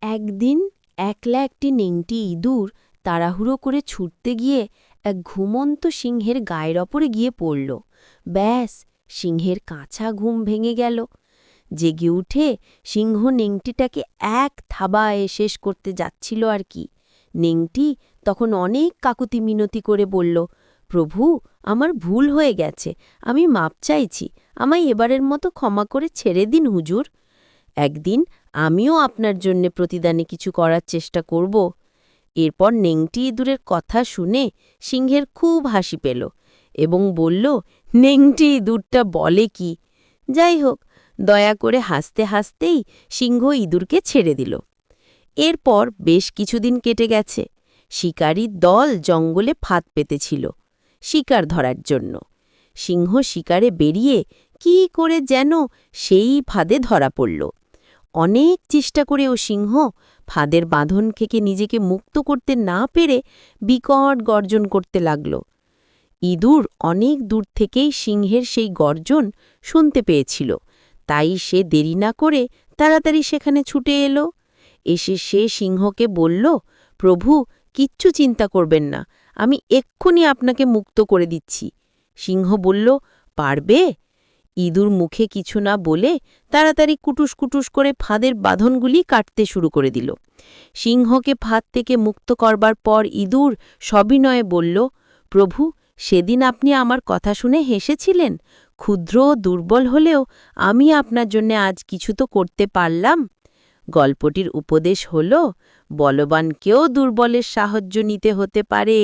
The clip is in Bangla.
একদিন একলা একটি নেংটি ইঁদুর তাড়াহুড়ো করে ছুটতে গিয়ে এক ঘুমন্ত সিংহের গায়ের ওপরে গিয়ে পড়ল। ব্যাস, সিংহের কাঁচা ঘুম ভেঙে গেল। জেগে উঠে সিংহ নেংটিটাকে এক থাবায় শেষ করতে যাচ্ছিল আর কি। নেংটি তখন অনেক কাকুতি মিনতি করে বলল, প্রভু, আমার ভুল হয়ে গেছে, আমি মাপ চাইছি, আমায় এবারের মতো ক্ষমা করে ছেড়ে দিন হুজুর। একদিন আমিও আপনার জন্যে প্রতিদানে কিছু করার চেষ্টা করব। এরপর নেংটি ইঁদুরের কথা শুনে সিংহের খুব হাসি পেল এবং বলল, নেংটি ইঁদুরটা বলে কি। যাই হোক, দয়া করে হাসতে হাসতেই সিংহ ইঁদুরকে ছেড়ে দিল। এরপর বেশ কিছুদিন কেটে গেছে। শিকারীর দল জঙ্গলে ফাঁদ পেতেছিল শিকার ধরার জন্য। সিংহ শিকারে বেরিয়ে কি করে যেন সেই ফাঁদে ধরা পড়ল। অনেক চেষ্টা করেও সিংহ ফাঁদের বাঁধন থেকে নিজেকে মুক্ত করতে না পেরে বিকট গর্জন করতে লাগল। ইঁদুর অনেক দূর থেকেই সিংহের সেই গর্জন শুনতে পেয়েছিল, তাই সে দেরি না করে তাড়াতাড়ি সেখানে ছুটে এলো। এসে সে সিংহকে বলল, প্রভু, কিচ্ছু চিন্তা করবেন না, আমি এক্ষুনি আপনাকে মুক্ত করে দিচ্ছি। সিংহ বলল, পারবে? ইঁদুর মুখে কিছু না বলে তাড়াতাড়ি কুটুস কুটুস করে ফাঁদের বাঁধনগুলি কাটতে শুরু করে দিল। সিংহকে ফাঁদ থেকে মুক্ত করবার পর ইঁদুর সবিনয়ে বলল, প্রভু, সেদিন আপনি আমার কথা শুনে হেসেছিলেন। ক্ষুদ্র ও দুর্বল হলেও আমি আপনার জন্য আজ কিছু তো করতে পারলাম। গল্পটির উপদেশ হল, বলবানকেও দুর্বলের সাহায্য নিতে হতে পারে।